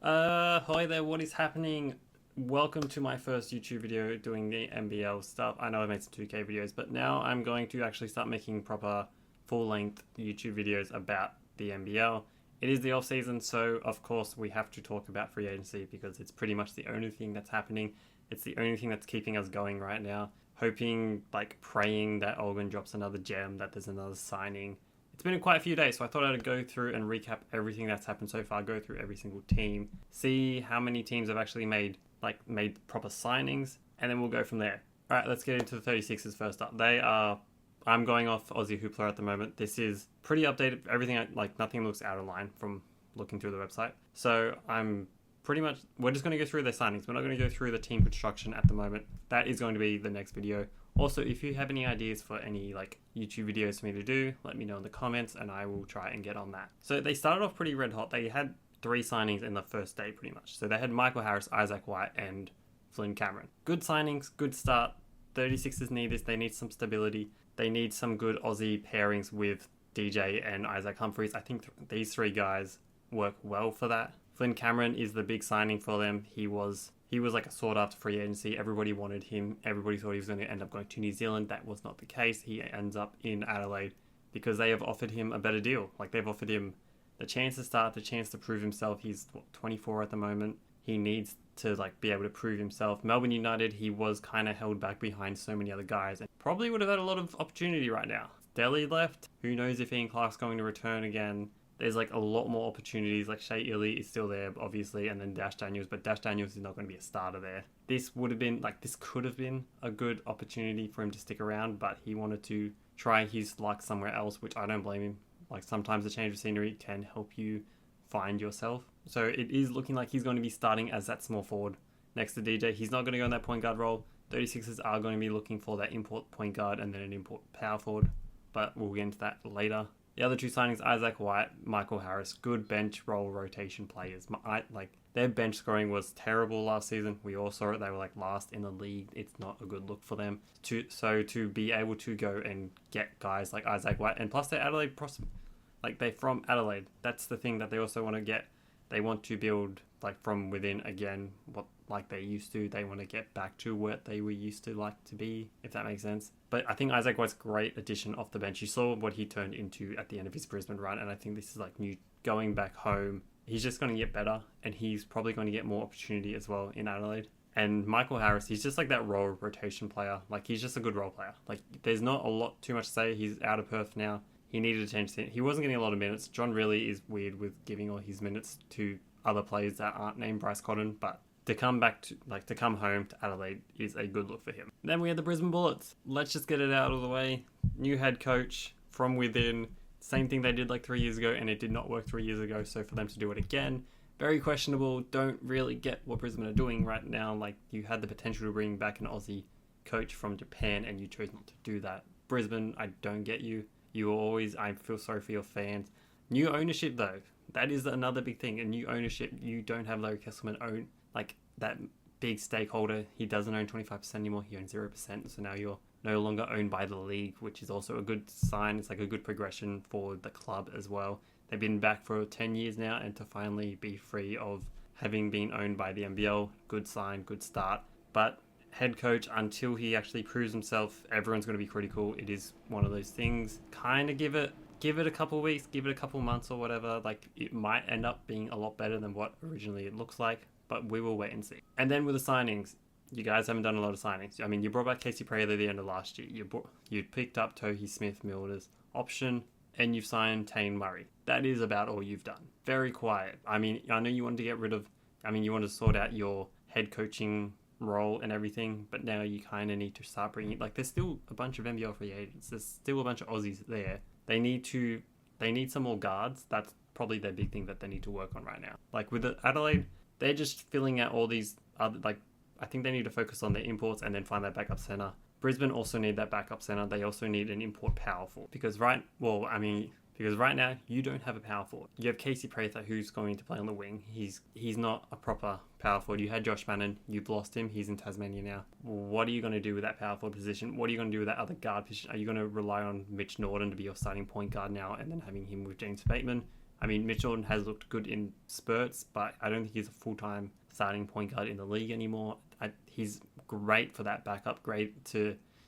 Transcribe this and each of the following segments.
Hi there, what is happening? Welcome to my first YouTube video doing the NBL stuff. I know I made some 2K videos, but now I'm going to actually start making proper full-length YouTube videos about the NBL. It is the off-season, so of course we have to talk about free agency because it's pretty much the only thing that's happening. It's the only thing that's keeping us going right now. Hoping, praying that Olgun drops another gem, that there's another signing. It's been quite a few days, so I thought I'd go through and recap everything that's happened so far, go through every single team, see how many teams have actually made proper signings, and then we'll go from there. All right, let's get into the 36ers first up. I'm going off Aussie Hoopla at the moment. This is pretty updated. Everything, nothing looks out of line from looking through the website. So we're just going to go through their signings. We're not going to go through the team construction at the moment. That is going to be the next video. Also, if you have any ideas for any YouTube videos for me to do, let me know in the comments and I will try and get on that. So they started off pretty red hot. They had 3 signings in the first day pretty much. So they had Michael Harris, Isaac White and Flynn Cameron. Good signings, good start. 36ers need this. They need some stability. They need some good Aussie pairings with DJ and Isaac Humphries. I think these 3 guys work well for that. Flynn Cameron is the big signing for them. He was like a sought after free agency. Everybody wanted him. Everybody thought he was going to end up going to New Zealand. That was not the case. He ends up in Adelaide because they have offered him a better deal. They've offered him the chance to start, the chance to prove himself. He's 24 at the moment. He needs to be able to prove himself. Melbourne United, he was kind of held back behind so many other guys and probably would have had a lot of opportunity right now. Delhi left. Who knows if Ian Clark's going to return again. There's a lot more opportunities. Shea Ili is still there, obviously, and then Dash Daniels, but Dash Daniels is not going to be a starter there. This could have been a good opportunity for him to stick around, but he wanted to try his luck somewhere else, which I don't blame him. Sometimes a change of scenery can help you find yourself. So it is looking like he's going to be starting as that small forward next to DJ. He's not going to go in that point guard role. 36ers are going to be looking for that import point guard and then an import power forward, but we'll get into that later. The other 2 signings, Isaac White, Michael Harris, good bench role rotation players. Their bench scoring was terrible last season. We all saw it. They were last in the league. It's not a good look for them. To be able to go and get guys like Isaac White, and plus they're Adelaide they're from Adelaide. That's the thing that they also want to get. They want to build from within again, what they used to. They want to get back to what they were used to to be, if that makes sense. But I think Isaac White's a great addition off the bench. You saw what he turned into at the end of his Brisbane run, and I think this is new going back home. He's just going to get better, and he's probably going to get more opportunity as well in Adelaide. And Michael Harris, he's just that role rotation player. He's just a good role player. There's not a lot too much to say. He's out of Perth now. He needed to change things. He wasn't getting a lot of minutes. John really is weird with giving all his minutes to other players that aren't named Bryce Cotton, but to come back to come home to Adelaide is a good look for him. Then we had the Brisbane Bullets. Let's just get it out of the way. New head coach from within. Same thing they did 3 years ago, and it did not work 3 years ago. So for them to do it again, very questionable. Don't really get what Brisbane are doing right now. You had the potential to bring back an Aussie coach from Japan, and you chose not to do that. Brisbane, I don't get you. I feel sorry for your fans. New ownership though. That is another big thing. A new ownership. You don't have Larry Kesselman own that big stakeholder. He doesn't own 25% anymore. He owns 0%. So now you're no longer owned by the league, which is also a good sign. It's a good progression for the club as well. They've been back for 10 years now, and to finally be free of having been owned by the NBL, good sign, good start. But head coach, until he actually proves himself, everyone's going to be critical. It is one of those things. Kind of give it a couple weeks, give it a couple months or whatever. It might end up being a lot better than what originally it looks like, but we will wait and see. And then with the signings, you guys haven't done a lot of signings. I mean, you brought back Casey Prater at the end of last year. You picked up Tohi Smith-Milner's option, and you've signed Tane Murray. That is about all you've done. Very quiet. I mean, I know you wanted to you want to sort out your head coaching role and everything, but now you kind of need to start bringing there's still a bunch of NBL free agents. There's still a bunch of Aussies there. They need some more guards. That's probably their big thing that they need to work on right now. With the Adelaide, they're just filling out all these other I think they need to focus on their imports and then find that backup center. Brisbane also need that backup center. They also need an import power forward because right now you don't have a power forward. You have Casey Prather who's going to play on the wing. He's not a proper power forward. You had Josh Bannon. You've lost him. He's in Tasmania now. What are you going to do with that power forward position? What are you going to do with that other guard position? Are you going to rely on Mitch Norton to be your starting point guard now and then having him with James Bateman? I mean, Mitch Jordan has looked good in spurts, but I don't think he's a full-time starting point guard in the league anymore. He's great for that backup,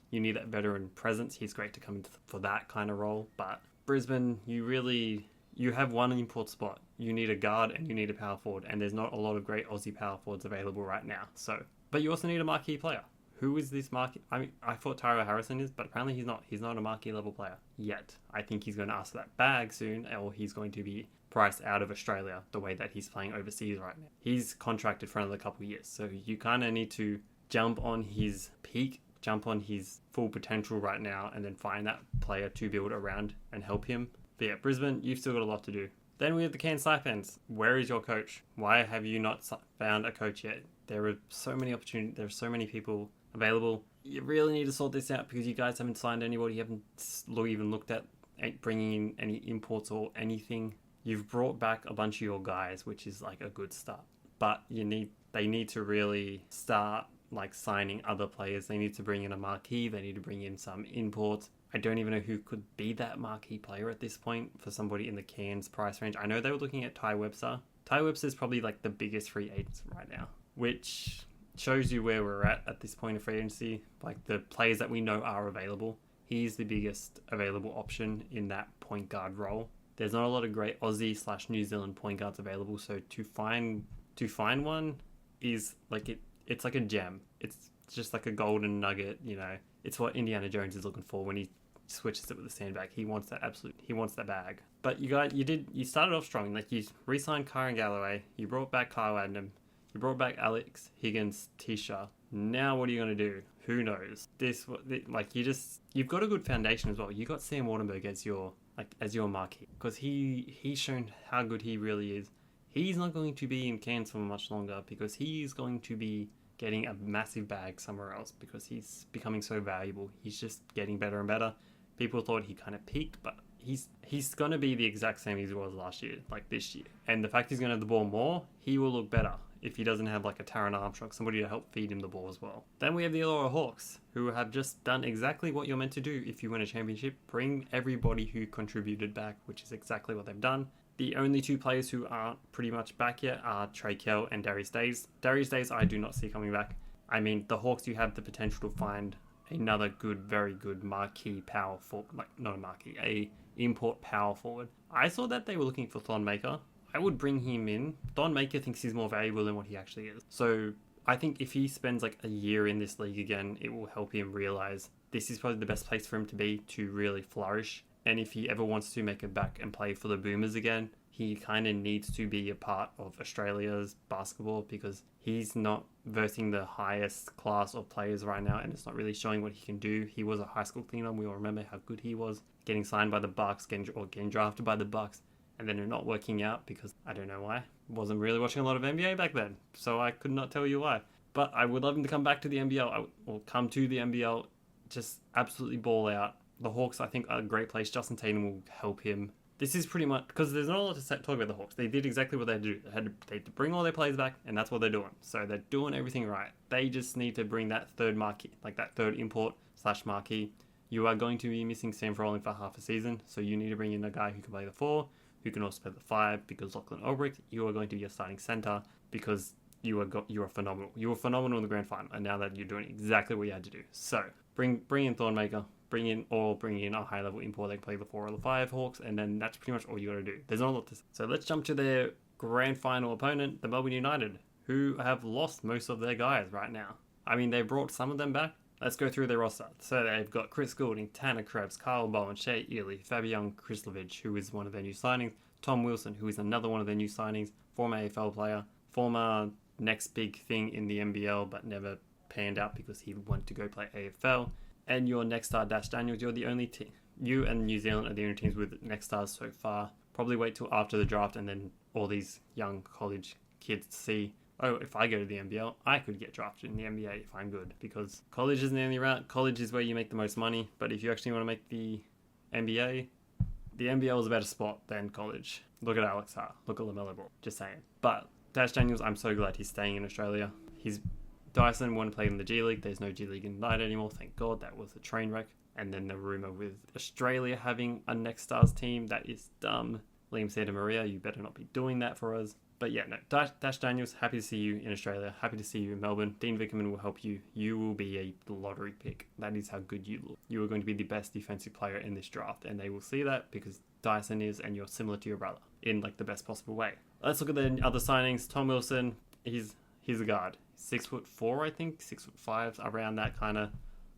you need that veteran presence. He's great to come in for that kind of role. But Brisbane, you have one import spot. You need a guard and you need a power forward, and there's not a lot of great Aussie power forwards available right now. So, but you also need a marquee player. Who is this marquee? I mean, I thought Tyro Harrison is, but apparently he's not. He's not a marquee level player yet. I think he's going to ask for that bag soon, or he's going to be priced out of Australia the way that he's playing overseas right now. He's contracted for another couple of years, so you kind of need to jump on his peak, jump on his full potential right now, and then find that player to build around and help him. But yeah, Brisbane, you've still got a lot to do. Then we have the Cairns Saipans. Where is your coach? Why have you not found a coach yet? There are so many opportunities. There are so many people available. You really need to sort this out because you guys haven't signed anybody. You haven't even looked at bringing in any imports or anything. You've brought back a bunch of your guys, which is like a good start. But they need to really start like signing other players. They need to bring in a marquee. They need to bring in some imports. I don't even know who could be that marquee player at this point for somebody in the Cairns price range. I know they were looking at Ty Webster. Ty Webster is probably like the biggest free agent right now, which shows you where we're at this point of free agency. Like the players that we know are available. He's the biggest available option in that point guard role. There's not a lot of great Aussie/New Zealand point guards available, so to find one is like it's like a gem. It's just like a golden nugget, you know. It's what Indiana Jones is looking for when he switches it with the sandbag. He wants that bag. But you started off strong. Like you re-signed Kyron Galloway, you brought back Kyle Adnam, you brought back Alex Higgins, Tisha. Now what are you gonna do? Who knows? You've got a good foundation as well. You got Sam Wardenberg as your marquee because he's shown how good he really is. He's not going to be in Cairns for much longer because he's going to be getting a massive bag somewhere else because he's becoming so valuable. He's just getting better and better. People thought he kind of peaked, but he's going to be the exact same as he was last year, like this year. And the fact he's going to have the ball more, he will look better if he doesn't have like a Taran Armstrong, somebody to help feed him the ball as well. Then we have the Illawarra Hawks, who have just done exactly what you're meant to do if you win a championship. Bring everybody who contributed back, which is exactly what they've done. The only two players who aren't pretty much back yet are Trey Kell and Darius Days. Darius Days I do not see coming back. I mean, the Hawks, you have the potential to find another very good marquee power forward, like not a marquee, a import power forward. I saw that they were looking for Thon Maker. I would bring him in. Thon Maker thinks he's more valuable than what he actually is. So I think if he spends like a year in this league again, it will help him realize this is probably the best place for him to be to really flourish. And if he ever wants to make it back and play for the Boomers again, he kind of needs to be a part of Australia's basketball because he's not versing the highest class of players right now and it's not really showing what he can do. He was a high school phenom. We all remember how good he was. Getting signed by the Bucks, getting drafted by the Bucks, and then not working out because I don't know why. Wasn't really watching a lot of NBA back then, so I could not tell you why. But I would love him to come back to the NBL or come to the NBL, just absolutely ball out. The Hawks, I think, are a great place. Justin Tatum will help him. This is pretty much because there's not a lot to talk about the Hawks. They did exactly what they had to do. They had to bring all their players back, and that's what they're doing. So they're doing everything right. They just need to bring that third marquee, like that third import/marquee. You are going to be missing Sam Froling for half a season, so you need to bring in a guy who can play the 4, who can also play the 5, because Lachlan Olbrich, you are going to be a starting center because you are phenomenal. You were phenomenal in the grand final, and now that you're doing exactly what you had to do. So bring in Thornmaker. Bring in a high-level import. They can play the 4 or the 5 Hawks, and then that's pretty much all you got to do. There's not a lot to say. So let's jump to their grand final opponent, the Melbourne United, who have lost most of their guys right now. I mean, they brought some of them back. Let's go through their roster. So they've got Chris Goulding, Tanner Krebs, Kyle Bowen, Shea Ely, Fabian Krislovich, who is one of their new signings, Tom Wilson, who is another one of their new signings, former AFL player, former next big thing in the NBL, but never panned out because he wanted to go play AFL. And your next star, Dash Daniels, you're the only team. You and New Zealand are the only teams with next stars so far. Probably wait till after the draft and then all these young college kids see, oh, if I go to the NBL, I could get drafted in the NBA if I'm good. Because college isn't the only route. College is where you make the most money. But if you actually want to make the NBA is a better spot than college. Look at Alex Hart. Look at LaMelo Ball. Just saying. But Dash Daniels, I'm so glad he's staying in Australia. Dyson wanted to play in the G League. There's no G League Ignite anymore. Thank God. That was a train wreck. And then the rumour with Australia having a Next Stars team, that is dumb. Liam Santa Maria, you better not be doing that for us. But yeah, no, Dash Daniels, happy to see you in Australia. Happy to see you in Melbourne. Dean Vickerman will help you. You will be a lottery pick. That is how good you look. You are going to be the best defensive player in this draft, and they will see that because Dyson is, and you're similar to your brother in like the best possible way. Let's look at the other signings. Tom Wilson, he's a guard. 6'4", I think, 6'5", around that kind of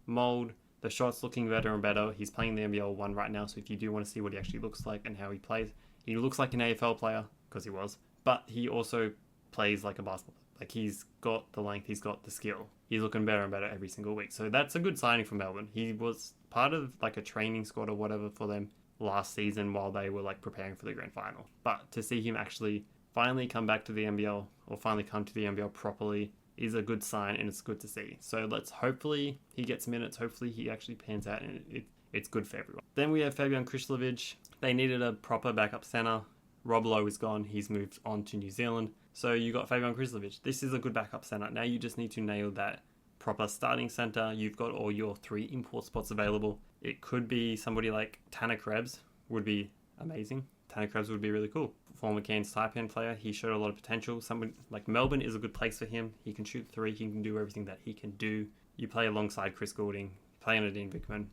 mold. The shot's looking better and better. He's playing the NBL 1 right now, so if you do want to see what he actually looks like and how he plays, he looks like an AFL player, because he was. But he also plays like a basketball. Like, he's got the length, he's got the skill. He's looking better and better every single week. So that's a good signing for Melbourne. He was part of like a training squad or whatever for them last season while they were like preparing for the grand final. But to see him actually finally come back to the NBL, or finally come to the NBL properly, is a good sign, and it's good to see. So let's hopefully he gets minutes. Hopefully he actually pans out, and it's good for everyone. Then we have Fabian Krislovic. They needed a proper backup center. Rob Lowe is gone. He's moved on to New Zealand. So you got Fabian Krislovic. This is a good backup center. Now you just need to nail that proper starting center. You've got all your 3 import spots available. It could be somebody like Tanner Krebs would be amazing. Tanner Krebs would be really cool. Former Cairns Taipan player. He showed a lot of potential. Someone like Melbourne is a good place for him. He can shoot 3. He can do everything that he can do. You play alongside Chris Goulding. Play under Dean Vickerman.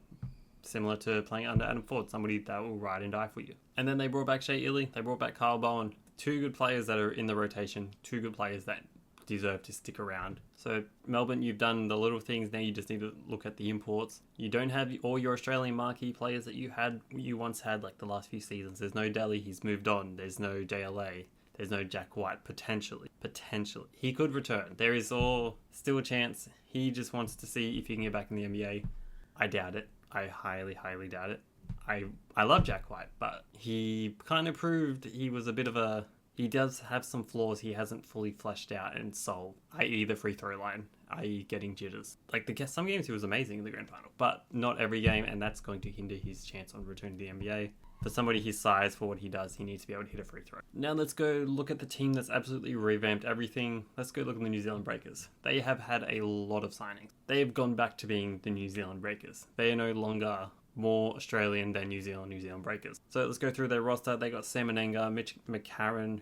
Similar to playing under Adam Ford. Somebody that will ride and die for you. And then they brought back Shea Illy. They brought back Kyle Bowen. 2 good players that are in the rotation. 2 good players that deserve to stick around. So Melbourne, you've done the little things. Now you just need to look at the imports. You don't have all your Australian marquee players that you once had like the last few seasons. There's no Delhi, he's moved on. There's no JLA. There's no Jack White. Potentially he could return. There is still a chance. He just wants to see if he can get back in the NBA. I doubt it. I highly doubt it. I love Jack White, but he kind of proved he was a bit of a... He does have some flaws he hasn't fully fleshed out and solved, i.e. the free throw line, i.e. getting jitters. Like, some games he was amazing in the grand final, but not every game, and that's going to hinder his chance on returning to the NBA. For somebody his size, for what he does, he needs to be able to hit a free throw. Now let's go look at the team that's absolutely revamped everything. Let's go look at the New Zealand Breakers. They have had a lot of signings. They have gone back to being the New Zealand Breakers. They are no longer more Australian than New Zealand Breakers. So let's go through their roster. They got Sam Menenga, Mitch McCarron,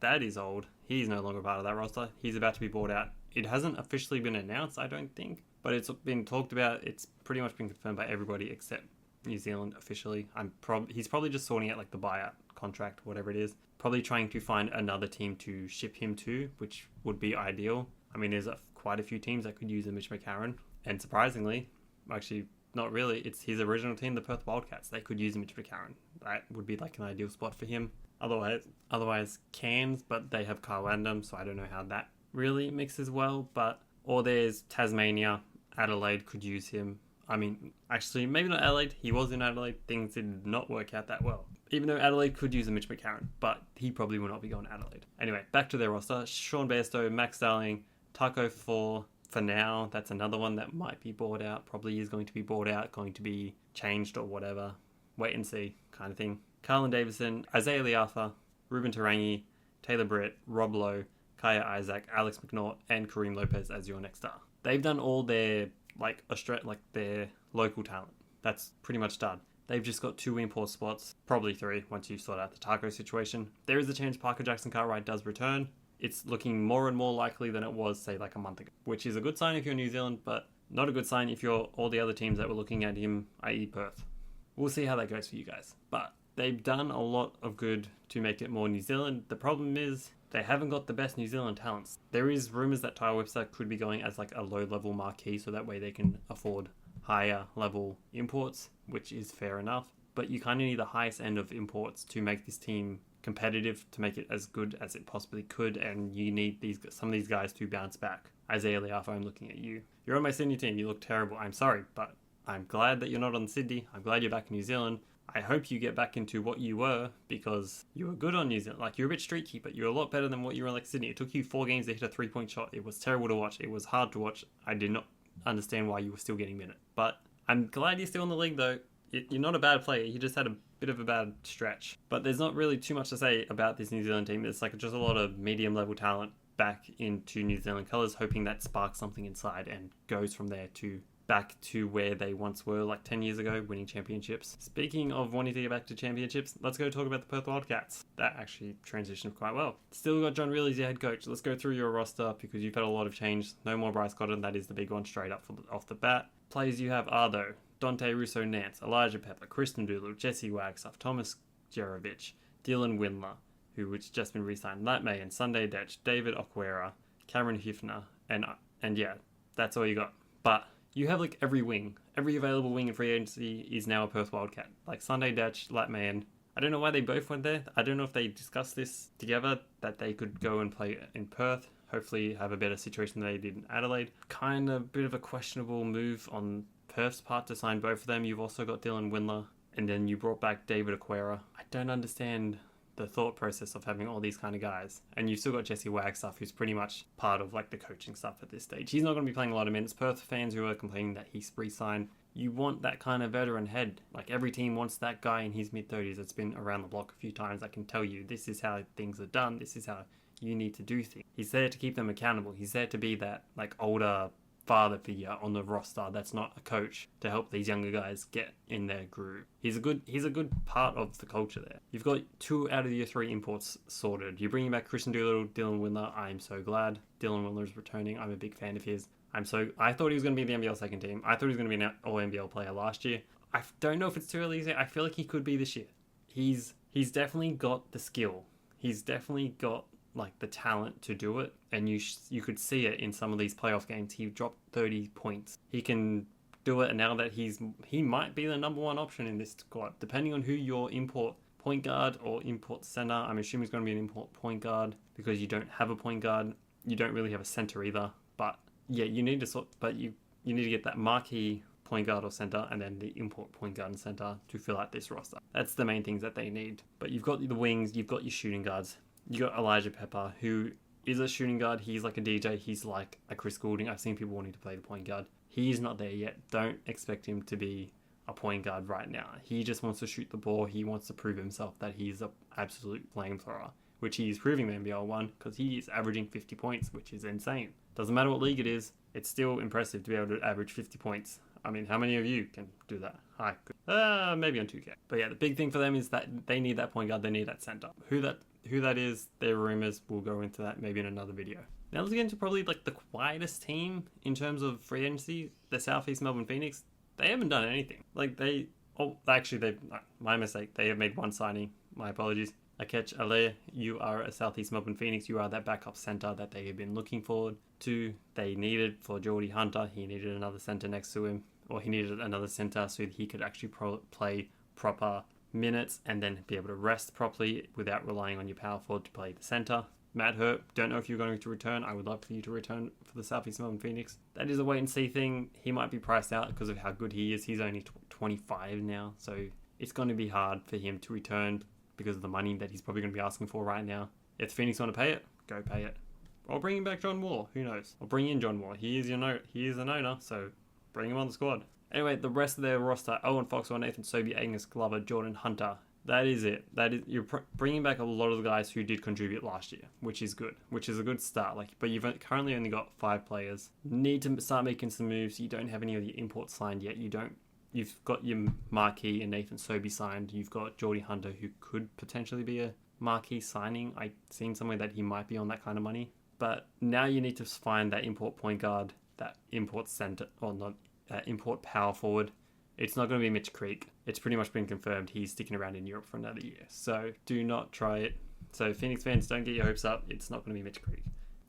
that is old. He's no longer part of that roster. He's about to be bought out. It hasn't officially been announced, I don't think, but it's been talked about. It's pretty much been confirmed by everybody except New Zealand officially. He's probably just sorting out like the buyout contract, whatever it is. Probably trying to find another team to ship him to, which would be ideal. I mean, there's quite a few teams that could use a Mitch McCarron, and surprisingly, actually, not really. It's his original team, the Perth Wildcats. They could use Mitch McCarron. That would be like an ideal spot for him. Otherwise Cairns, but they have Kyle Andam, so I don't know how that really mixes well. Or there's Tasmania. Adelaide could use him. I mean, actually, maybe not Adelaide. He was in Adelaide. Things did not work out that well. Even though Adelaide could use a Mitch McCarron, but he probably will not be going to Adelaide. Anyway, back to their roster. Sean Bairstow, Max Darling, Taco for now. That's another one that might be bought out. Probably is going to be bought out, going to be changed or whatever. Wait and see kind of thing. Carlin Davison, Isaiah Liafa, Ruben Tarangi, Taylor Britt, Rob Lowe, Kaya Isaac, Alex McNaught, and Kareem Lopez as your next star. They've done all their their local talent. That's pretty much done. They've just got 2 import spots, probably 3 once you sort out the Taco situation. There is a chance Parker Jackson Cartwright does return. It's looking more and more likely than it was, say, like a month ago, which is a good sign if you're New Zealand, but not a good sign if you're all the other teams that were looking at him, i.e. Perth. We'll see how that goes for you guys. But they've done a lot of good to make it more New Zealand. The problem is they haven't got the best New Zealand talents. There is rumours that Ty Webster could be going as like a low-level marquee, so that way they can afford higher level imports, which is fair enough. But you kind of need the highest end of imports to make this team competitive, to make it as good as it possibly could, and you need some of these guys to bounce back. Isaiah Liafa, I'm looking at you. You're on my Sydney team. You look terrible. I'm sorry, but I'm glad that you're not on Sydney. I'm glad you're back in New Zealand. I hope you get back into what you were, because you were good on New Zealand. Like, you're a bit streaky, but you're a lot better than what you were like Sydney. It took you 4 games to hit a 3-point shot. It was terrible to watch. It was hard to watch. I did not understand why you were still getting minutes. But I'm glad you're still in the league, though. You're not a bad player. You just had a bit of a bad stretch. But there's not really too much to say about this New Zealand team. It's like just a lot of medium-level talent back into New Zealand colours, hoping that sparks something inside and goes from there to back to where they once were like 10 years ago, winning championships. Speaking of wanting to get back to championships, let's go talk about the Perth Wildcats. That actually transitioned quite well. Still got John Riley as your head coach. Let's go through your roster because you've had a lot of change. No more Bryce Cotton, that is the big one straight up off the bat. Players you have are though Dante Russo-Nance, Elijah Pepper, Kristen Doolittle, Jesse Wagstaff, Thomas Jerovich, Dylan Windler, who's just been re-signed, Lat May and Sunday Detch, David Okwera, Cameron Hiffner, and yeah, that's all you got. But you have like every available wing in free agency is now a Perth Wildcat. Like Sunday Detch, Lat May, and I don't know why they both went there. I don't know if they discussed this together, that they could go and play in Perth. Hopefully have a better situation than they did in Adelaide. Kind of bit of a questionable move on Perth's part to sign both of them. You've also got Dylan Windler, and then you brought back David Okwera. I don't understand the thought process of having all these kind of guys. And you've still got Jesse Wagstaff, who's pretty much part of like the coaching stuff at this stage. He's not going to be playing a lot of minutes. Perth fans who are complaining that he's re-signed, you want that kind of veteran head. Like every team wants that guy in his mid-30s that's been around the block a few times that can tell you this is how things are done, this is how you need to do things. He's there to keep them accountable. He's there to be that like older father figure on the roster that's not a coach, to help these younger guys get in their groove. He's a good part of the culture there. You've got 2 out of your 3 imports sorted. You're bringing back Christian Doolittle, Dylan Windler. I'm so glad Dylan Windler is returning. I'm a big fan of his. I thought he was going to be in the NBL second team. I thought he was going to be an All-NBL player last year. I don't know if it's too early to say. I feel like he could be this year. He's definitely got the skill. He's definitely got like the talent to do it, and you could see it in some of these playoff games. He dropped 30 points. He can do it, and now that he might be the number 1 option in this squad, depending on who your import point guard or import center. I'm assuming he's going to be an import point guard because you don't have a point guard. You don't really have a center either. But yeah, you need to get that marquee point guard or center, and then the import point guard and center to fill out this roster. That's the main things that they need. But you've got the wings, you've got your shooting guards. You got Elijah Pepper, who is a shooting guard. He's like a DJ. He's like a Chris Goulding. I've seen people wanting to play the point guard. He's not there yet. Don't expect him to be a point guard right now. He just wants to shoot the ball. He wants to prove himself that he's an absolute flamethrower, which he is proving the NBL one because he is averaging 50 points, which is insane. Doesn't matter what league it is. It's still impressive to be able to average 50 points. I mean, how many of you can do that? Maybe on 2K. But yeah, the big thing for them is that they need that point guard. They need that center. Who that is, their rumors, we'll go into that maybe in another video. Now let's get into probably like the quietest team in terms of free agency, the Southeast Melbourne Phoenix. They haven't done anything. My mistake. They have made 1 signing. My apologies. Akech Ale, you are a Southeast Melbourne Phoenix. You are that backup center that they have been looking forward to. They needed for Geordie Hunter. He needed another center next to him, or he needed another center so that he could actually play proper minutes and then be able to rest properly without relying on your power forward to play the center. Matt Hurt, don't know if you're going to return. I would love for you to return for the Southeast Melbourne Phoenix. That is a wait and see thing. He might be priced out because of how good he is. He's only 25 now, so it's going to be hard for him to return because of the money that he's probably going to be asking for right now. If the Phoenix want to pay it, go pay it. Or bring back John Moore, who knows? Or bring in John Moore. He is an owner, so bring him on the squad. Anyway, the rest of their roster: Owen Foxwell, Nathan Sobey, Angus Glover, Jordan Hunter. That is it. You're bringing back a lot of the guys who did contribute last year, which is good. Which is a good start. But you've currently only got 5 players. Need to start making some moves. You don't have any of the imports signed yet. You've got your marquee and Nathan Sobey signed. You've got Geordie Hunter, who could potentially be a marquee signing. I've seen somewhere that he might be on that kind of money. But now you need to find that import point guard, that import center, or not. Import power forward. It's not going to be Mitch Creek. It's pretty much been confirmed he's sticking around in Europe for another year. So do not try it. So Phoenix fans, don't get your hopes up. It's not going to be Mitch Creek.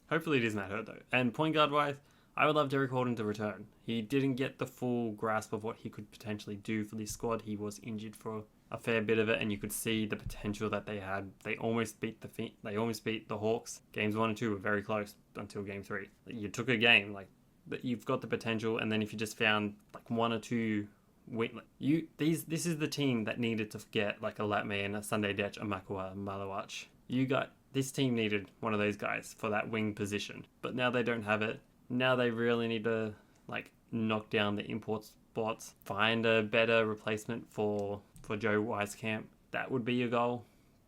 Hopefully it is Matt Hurt though. And point guard wise, I would love Derek Horton to return. He didn't get the full grasp of what he could potentially do for this squad. He was injured for a fair bit of it, and you could see the potential that they had. They almost beat the Hawks. Games 1 and 2 were very close until game 3. You took a game that you've got the potential, and then if you just found 1 or 2 this is the team that needed to get a Latme and a Sunday Detch, a Makua, a Malawach. This team needed one of those guys for that wing position, but now they don't have it. Now they really need to knock down the import spots, find a better replacement for Joe Wieskamp. That would be your goal.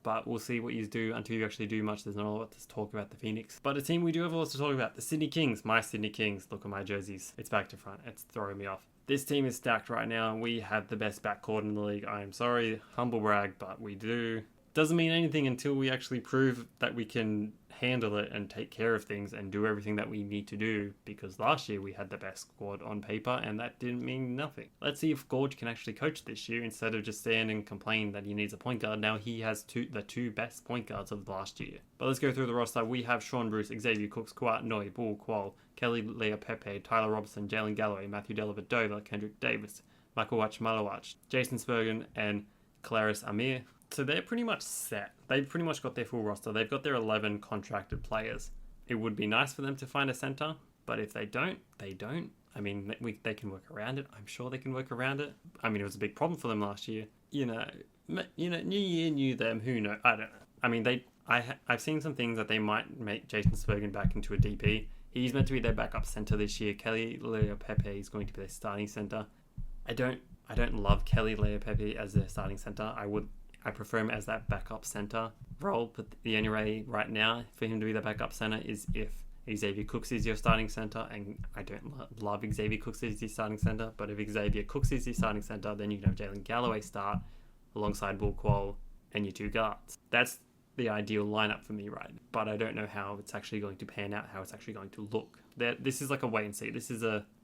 but we'll see what you do. Until you actually do much, there's not a lot to talk about the Phoenix. But a team we do have a lot to talk about, the Sydney Kings. My Sydney Kings. Look at my jerseys. It's back to front. It's throwing me off. This team is stacked right now. We have the best backcourt in the league. I am sorry, humble brag, but we do. Doesn't mean anything until we actually prove that we can handle it and take care of things and do everything that we need to do, because last year we had the best squad on paper and that didn't mean nothing. Let's see if Gorge can actually coach this year instead of just stand and complain that he needs a point guard. Now he has the two best point guards of last year. But let's go through the roster. We have Sean Bruce, Xavier Cooks, Kawhi Noi, Bull Qual, Kelly Leaupepe, Tyler Robertson, Jalen Galloway, Matthew Dellavedova, Kendrick Davis, Michael Malawach, Jason Spurgeon, and Claris Amir. So they're pretty much set. They've pretty much got their full roster. They've got their 11 contracted players. It would be nice for them to find a center, but if they don't, they don't. I mean, they can work around it. I'm sure they can work around it. I mean, it was a big problem for them last year. New year, new them. Who knows? I don't know. I mean, I've seen some things that they might make Jason Spurgeon back into a DP. He's meant to be their backup center this year. Kelly Leaupepe is going to be their starting center. I don't love Kelly Leaupepe as their starting center. I prefer him as that backup center role, but the only way right now for him to be the backup center is if Xavier Cooks is your starting center, and I don't love Xavier Cooks as your starting center, but if Xavier Cooks is your starting center, then you can have Jalen Galloway start alongside Bull Qual and your two guards. That's the ideal lineup for me, right? But I don't know how it's actually going to pan out, how it's actually going to look. This is like a wait and see.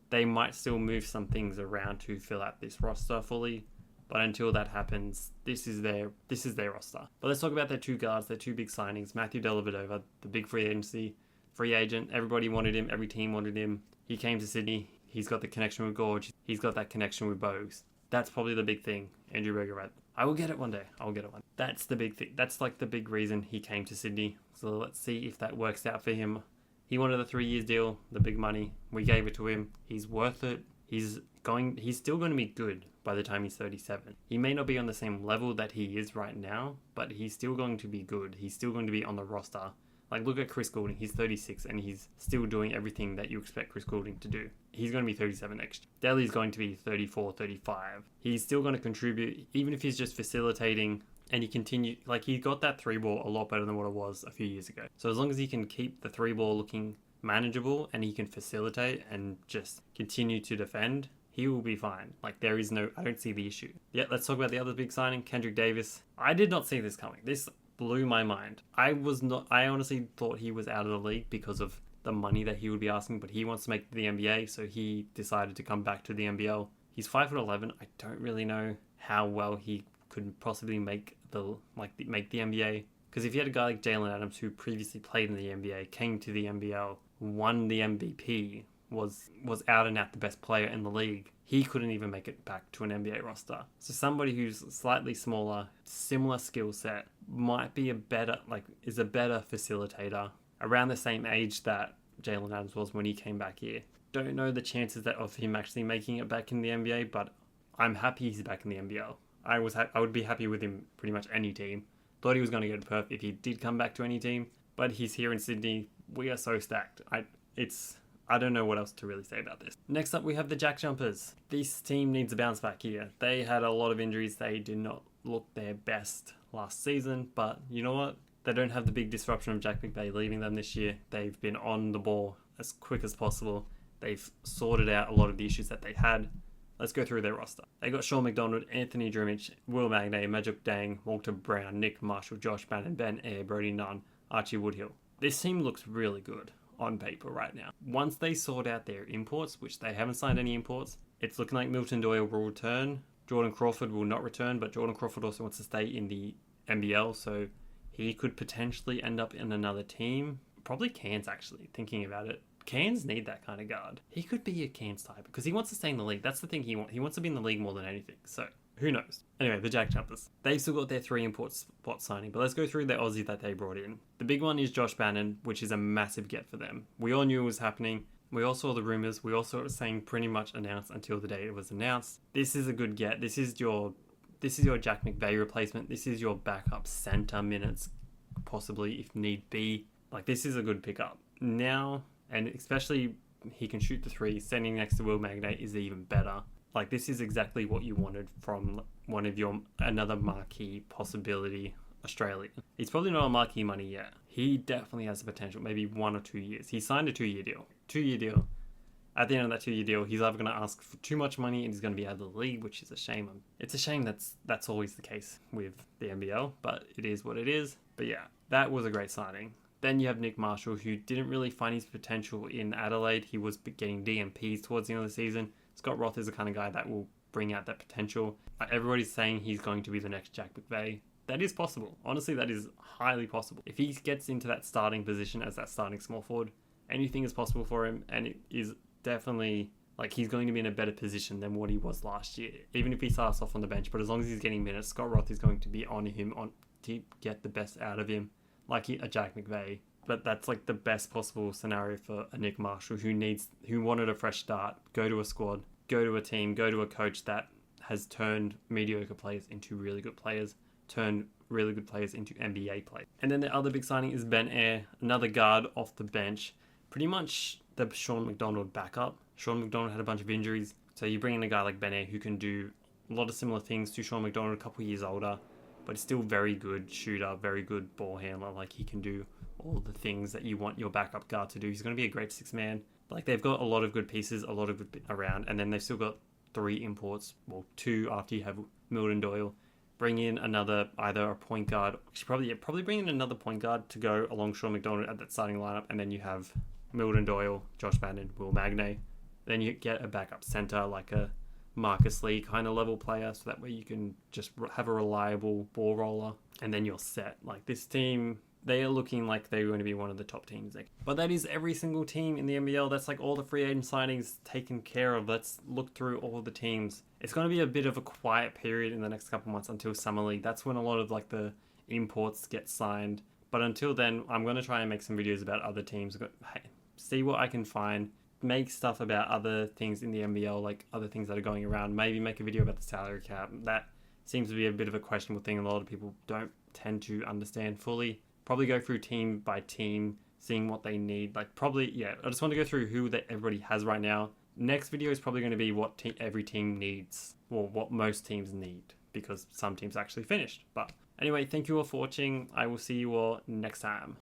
They might still move some things around to fill out this roster fully. But until that happens, this is their roster. But let's talk about their two guards, their two big signings. Matthew Dellavedova, the big free agent. Everybody wanted him. Every team wanted him. He came to Sydney. He's got the connection with Gorge. He's got that connection with Bogues. That's probably the big thing. Andrew Berger, right? I will get it one day. That's the big thing. That's like the big reason he came to Sydney. So let's see if that works out for him. He wanted a 3-year deal, the big money. We gave it to him. He's worth it. He's still going to be good by the time he's 37. He may not be on the same level that he is right now, but he's still going to be good. He's still going to be on the roster. Like, look at Chris Goulding. He's 36 and he's still doing everything that you expect Chris Goulding to do. He's going to be 37 next year. Daly's going to be 34, 35. He's still going to contribute, even if he's just facilitating and he got that 3-ball a lot better than what it was a few years ago. So as long as he can keep the 3-ball looking manageable and he can facilitate and just continue to defend, he will be fine. Like, I don't see the issue. Yeah, let's talk about the other big signing, Kendrick Davis. I did not see this coming. This blew my mind. I honestly thought he was out of the league because of the money that he would be asking, but he wants to make the NBA, so he decided to come back to the NBL. He's 5'11". I don't really know how well he could possibly make the NBA. Because if you had a guy like Jalen Adams, who previously played in the NBA, came to the NBL, won the MVP, was out and out the best player in the league, he couldn't even make it back to an NBA roster. So somebody who's slightly smaller, similar skill set, might be is a better facilitator, around the same age that Jalen Adams was when he came back here. Don't know the chances of him actually making it back in the NBA, but I'm happy he's back in the NBL. I would be happy with him pretty much any team. Thought he was going to get a perf if he did come back to any team, but he's here in Sydney. We are so stacked. I don't know what else to really say about this. Next up, we have the Jack Jumpers. This team needs a bounce back here. They had a lot of injuries. They did not look their best last season, but you know what? They don't have the big disruption of Jack McVay leaving them this year. They've been on the ball as quick as possible. They've sorted out a lot of the issues that they had. Let's go through their roster. They got Sean McDonald, Anthony Drummich, Will Magnay, Magic Dang, Walter Brown, Nick Marshall, Josh Bannon, Ben Ayer, Brody Nunn, Archie Woodhill. This team looks really good on paper right now. Once they sort out their imports, which they haven't signed any imports, it's looking like Milton Doyle will return. Jordan Crawford will not return, but Jordan Crawford also wants to stay in the NBL, so he could potentially end up in another team. Probably Cairns, actually, thinking about it. Cairns need that kind of guard. He could be a Cairns type because he wants to stay in the league. That's the thing he wants. He wants to be in the league more than anything. So who knows? Anyway, the Jack Jumpers. They've still got their 3 import spot signing, but let's go through the Aussie that they brought in. The big one is Josh Bannon, which is a massive get for them. We all knew it was happening. We all saw the rumors. We all saw it saying pretty much announced until the day it was announced. This is a good get. This is your Jack McVay replacement. This is your backup center minutes, possibly if need be. Like, this is a good pickup. Now, and especially he can shoot the 3, standing next to Will Magnay is even better. Like, this is exactly what you wanted from another marquee possibility Australian. He's probably not on marquee money yet. He definitely has the potential, maybe 1 or 2 years. He signed a 2-year deal. 2-year deal. At the end of that 2-year deal, he's either going to ask for too much money and he's going to be out of the league, which is a shame. It's a shame that's always the case with the NBL, but it is what it is. But yeah, that was a great signing. Then you have Nick Marshall, who didn't really find his potential in Adelaide. He was getting DMPs towards the end of the season. Scott Roth is the kind of guy that will bring out that potential. Everybody's saying he's going to be the next Jack McVeigh. That is possible. Honestly, that is highly possible. If he gets into that starting position as that starting small forward, anything is possible for him, and it is definitely, like, he's going to be in a better position than what he was last year. Even if he starts off on the bench, but as long as he's getting minutes, Scott Roth is going to be on him to get the best out of him, like a Jack McVeigh. But that's like the best possible scenario for a Nick Marshall who wanted a fresh start, go to a squad, go to a team, go to a coach that has turned mediocre players into really good players, turned really good players into NBA players. And then the other big signing is Ben Ayre, another guard off the bench. Pretty much the Sean McDonald backup. Sean McDonald had a bunch of injuries, so you bring in a guy like Ben Ayre who can do a lot of similar things to Sean McDonald, a couple years older, but he's still very good shooter, very good ball handler. Like, he can do all the things that you want your backup guard to do. He's going to be a great 6-man. Like, they've got a lot of good pieces, a lot of good around, and then they've still got 3 imports, well, 2 after you have Milton Doyle. Bring in another, either a point guard, probably bring in another point guard to go along Sean McDonald at that starting lineup, and then you have Milton Doyle, Josh Madden, Will Magnay. Then you get a backup center like a Marcus Lee kind of level player, so that way you can just have a reliable ball roller, and then you're set. Like, this team, they are looking like they're going to be one of the top teams. But that is every single team in the NBL. That's like all the free agent signings taken care of. Let's look through all the teams. It's going to be a bit of a quiet period in the next couple months until Summer League. That's when a lot of like the imports get signed. But until then, I'm going to try and make some videos about other teams. See what I can find. Make stuff about other things in the NBL, like other things that are going around. Maybe make a video about the salary cap. That seems to be a bit of a questionable thing. A lot of people don't tend to understand fully. Probably go through team by team, seeing what they need. Like, probably, yeah, I just want to go through who that everybody has right now. Next video is probably going to be what every team needs, or what most teams need, because some teams actually finished. But anyway, thank you all for watching. I will see you all next time.